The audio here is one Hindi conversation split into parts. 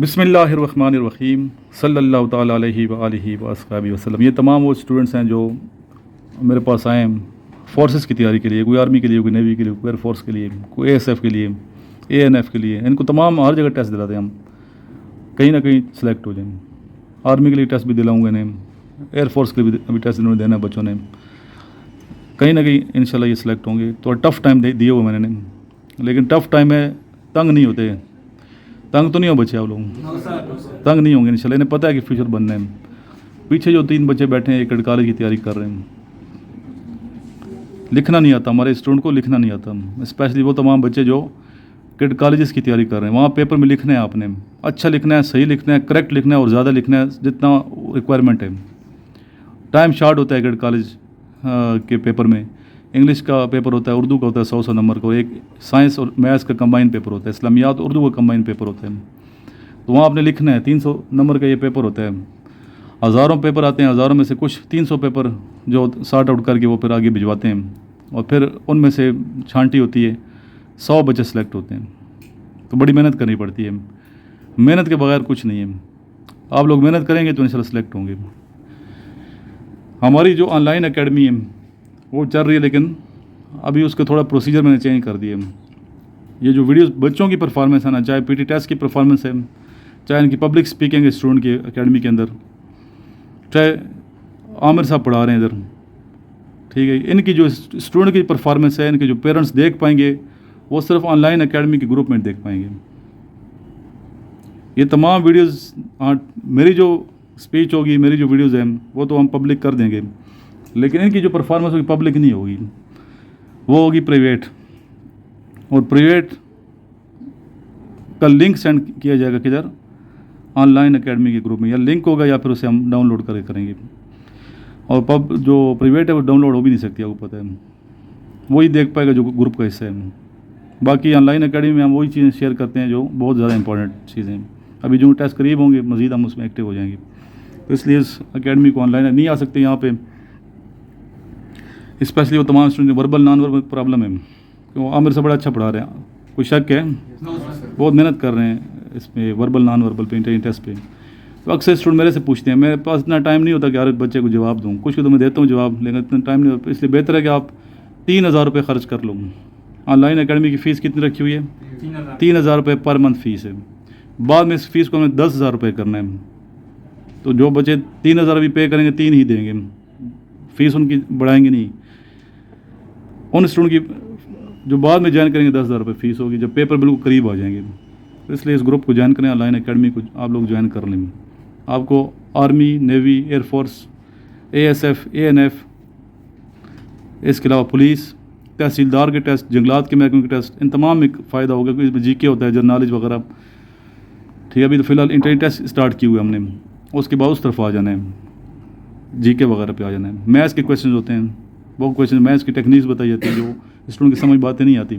बिस्मिल्लाहिर्रहमानिर्रहीम सल्लल्लाहु ताला अलैहि व आलिहि व अस्हाबिहि वसल्लम। ये तमाम वो स्टूडेंट्स हैं जो मेरे पास आए हैं फोर्सेस की तैयारी के लिए, कोई आर्मी के लिए, कोई नेवी के लिए, कोई एयरफोर्स के लिए, कोई एएसएफ के लिए, एएनएफ के लिए। इनको तमाम हर जगह टेस्ट दिलाते हैं हम, कहीं ना कहीं सेलेक्ट हो जाएँ। आर्मी के लिए टेस्ट भी दिलाऊँगा इन्हें, एयरफोर्स के लिए भी अभी टेस्ट इन्होंने देना है बच्चों ने, कहीं ना कहीं इंशाल्लाह ये सिलेक्ट होंगे। तो टफ़ टाइम दिए हुए मैंने इन्हें, लेकिन टफ़ टाइम में तंग नहीं होते। तंग तो नहीं हो बच्चे आप लोग, तंग नहीं होंगे इंशाल्लाह। इन्हें पता है कि फ्यूचर बनना है। पीछे जो 3 बच्चे बैठे हैं एक कॉलेज की तैयारी कर रहे हैं, लिखना नहीं आता, हमारे स्टूडेंट को लिखना नहीं आता। स्पेशली वो तमाम बच्चे जो किड कॉलेजेस की तैयारी कर रहे हैं, वहाँ पेपर में लिखना है, आपने अच्छा लिखना है, सही लिखना है, करेक्ट लिखना है और ज़्यादा लिखना है जितना रिक्वायरमेंट है। टाइम शार्ट होता है किड कॉलेज के पेपर में। इंग्लिश का पेपर होता है, उर्दू का होता है 100 नंबर का, एक साइंस और मैथ्स का कंबाइन पेपर होता है, इस्लामियात और उर्दू का कंबाइन पेपर होता है। तो वहाँ आपने लिखना है, 300 नंबर का ये पेपर होता है। हज़ारों पेपर आते हैं, हज़ारों में से कुछ 300 पेपर जो सॉर्ट आउट करके वो फिर आगे भिजवाते हैं और फिर उनमें से छांटी होती है, 100 बच्चे सेलेक्ट होते हैं। तो बड़ी मेहनत करनी पड़ती है, मेहनत के बगैर कुछ नहीं है। आप लोग मेहनत करेंगे तो इंशाल्लाह सेलेक्ट होंगे। हमारी जो ऑनलाइन एकेडमी है वो चल रही है, लेकिन अभी उसका थोड़ा प्रोसीजर मैंने चेंज कर दिया। ये जो वीडियोस बच्चों की परफॉर्मेंस है ना, चाहे पीटी टेस्ट की परफॉर्मेंस है, चाहे इनकी पब्लिक स्पीकिंग है स्टूडेंट की एकेडमी के अंदर, चाहे आमिर साहब पढ़ा रहे हैं इधर, ठीक है, इनकी जो स्टूडेंट की परफॉर्मेंस है, इनके जो पेरेंट्स देख पाएंगे वो सिर्फ ऑनलाइन एकेडमी के ग्रुप में देख पाएंगे। ये तमाम वीडियोज़ मेरी जो स्पीच होगी, मेरी जो वीडियोज़ हैं वो तो हम पब्लिक कर देंगे, लेकिन इनकी जो परफॉर्मेंस होगी पब्लिक नहीं होगी, वो होगी प्राइवेट। और प्राइवेट का लिंक सेंड किया जाएगा किधर, ऑनलाइन एकेडमी के ग्रुप में, या लिंक होगा या फिर उसे हम डाउनलोड करके करेंगे। और जो प्राइवेट है वो डाउनलोड हो भी नहीं सकती, आपको पता है, वही देख पाएगा जो ग्रुप का हिस्सा है। बाकी ऑनलाइन एकेडमी में हम वही चीज़ें शेयर करते हैं जो बहुत ज़्यादा इंपॉर्टेंट चीज़ें हैं। अभी जो टेस्ट करीब होंगे मज़ीद हम उसमें एक्टिव हो जाएंगे, तो इसलिए इस एकेडमी को ऑनलाइन नहीं आ सकते यहाँ पे। स्पेशली वो तमाम student verbal non verbal problem है, क्यों आमिर से बड़ा अच्छा पढ़ा रहे हैं, कोई शक है? बहुत मेहनत कर रहे हैं इसमें वर्बल नॉन वर्बल पे, इंटरव्यू टेस्ट पे। तो अक्सर स्टूडेंट मेरे से पूछते हैं, मेरे पास इतना टाइम नहीं होता कि हर बच्चे को जवाब दूँ, कुछ को तो मैं देता हूँ जवाब, लेकिन इतना टाइम नहीं होता। इसलिए बेहतर है कि आप 3000 रुपये खर्च कर लो। ऑनलाइन एकेडमी की फ़ीस कितनी रखी हुई है? 3000 रुपये पर मंथ फ़ीस है। बाद में इस फीस को हमें 10,000 रुपये करना है। तो जो बच्चे 3000 अभी पे करेंगे 3 ही देंगे, फ़ीस उनकी बढ़ाएंगे नहीं। उन स्टूडेंट की जो बाद में ज्वाइन करेंगे 10,000 रुपये फ़ीस होगी जब पेपर बिल्कुल करीब आ जाएंगे। तो इसलिए इस ग्रुप को ज्वाइन करें, ऑनलाइन एकेडमी को आप लोग ज्वाइन कर लेंगे। आपको army, navy, air force, ASF, ANF, इसके अलावा पुलिस, तहसीलदार के टेस्ट, जंगलात के महकमे के टेस्ट, इन तमाम में फ़ायदा होगा, क्योंकि इसमें जीके होता है, जनरल नॉलेज वगैरह। ठीक है, अभी तो फ़िलहाल इंटरव्यू टेस्ट स्टार्ट किए हुए हमने, उसके बाद उस तरफ आ जाना है, जीके वगैरह पे आ जाना है। मैथ्स के क्वेश्चन होते हैं, वो क्वेश्चन मैथ्स की टेक्निक्स बताई जाती है जो स्टूडेंट की समझ बातें नहीं आती,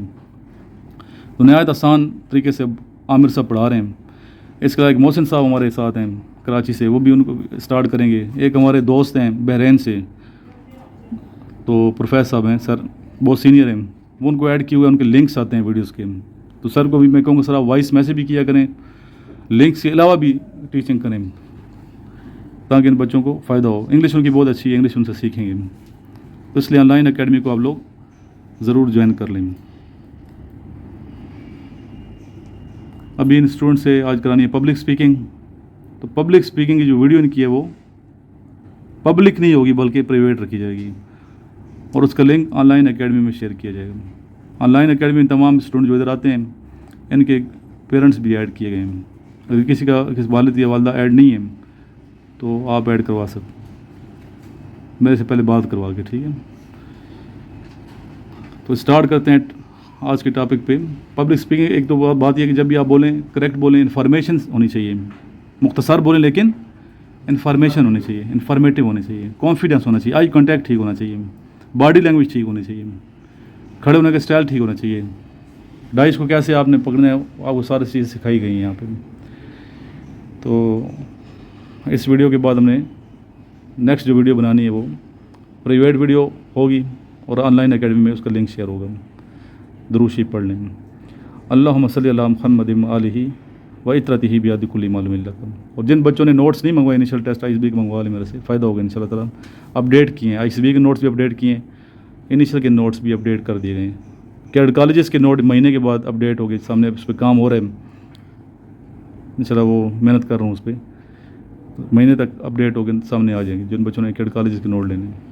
तो नहायत आसान तरीके से आमिर साहब पढ़ा रहे हैं। इसके अलावा एक मोहसिन साहब हमारे साथ हैं कराची से, वो भी उनको स्टार्ट करेंगे। एक हमारे दोस्त हैं बहरीन से, तो प्रोफेसर साहब हैं सर, बहुत सीनियर हैं, वो उनको ऐड किए हुए, उनके लिंक्स आते हैं वीडियोज़ के। तो सर को भी मैं कहूँगा सर आप वॉइस मैसेज भी किया करें, लिंक्स के अलावा भी टीचिंग करें, ताकि इन बच्चों को फ़ायदा हो। इंग्लिश उनकी बहुत अच्छी है, इंग्लिश उनसे सीखेंगे। तो इसलिए ऑनलाइन एकेडमी को आप लोग ज़रूर ज्वाइन कर लेंगे। अभी इन स्टूडेंट से आज करानी है पब्लिक स्पीकिंग। तो पब्लिक स्पीकिंग की जो वीडियो इनकी है वो पब्लिक नहीं होगी बल्कि प्राइवेट रखी जाएगी, और उसका लिंक ऑनलाइन एकेडमी में शेयर किया जाएगा। ऑनलाइन एकेडमी में तमाम स्टूडेंट जो इधर आते हैं इनके पेरेंट्स भी ऐड किए गए हैं। अगर किसी वालिद या वालदा ऐड नहीं है तो आप ऐड करवा सकते, मेरे से पहले बात करवा के, ठीक है। तो स्टार्ट करते हैं आज के टॉपिक पे। पब्लिक स्पीकिंग एक तो बात यह कि जब भी आप बोलें करेक्ट बोलें, इन्फॉर्मेशन होनी चाहिए, मुख्तसर बोलें लेकिन इन्फॉर्मेशन होनी चाहिए, इन्फॉर्मेटिव होनी चाहिए, कॉन्फिडेंस होना चाहिए, आई कॉन्टैक्ट ठीक होना चाहिए, बॉडी लैंग्वेज ठीक होनी चाहिए, खड़े होने का स्टाइल ठीक होना चाहिए, डाइस को कैसे आपने पकड़ना है, आपको सारी चीज़ सिखाई गई हैं यहाँ पे। तो इस वीडियो के बाद हमने नेक्स्ट जो वीडियो बनानी है वो प्राइवेट वीडियो होगी और ऑनलाइन एकेडमी में उसका लिंक शेयर होगा। दुरूद शरीफ पढ़ लेंगे। अल्लाहुम्मा सल्ली अला मुहम्मद व आलिहि वही तरह ही भी आदि कुली मालूम मिल जाता। और जिन बच्चों ने नोट्स नहीं मंगवाए इनिशियल टेस्ट ISB के मंगवा ले मेरे से, फ़ायदा होगा इंशाल्लाह ताला। अपडेट किए हैं ISB के नोट्स भी अपडेट किए हैं, इनिशियल के नोट्स भी अपडेट कर दिए गए हैं। कैड कॉलेजेस के नोट महीने के बाद अपडेट हो गए, सामने उस पर काम हो रहा है इंशाल्लाह, वो मेहनत कर रहा हूँ उस पर, महीने तक अपडेट हो गए सामने आ जाएंगे जिन बच्चों ने कैड कॉलेजेस के नोट लेने हैं।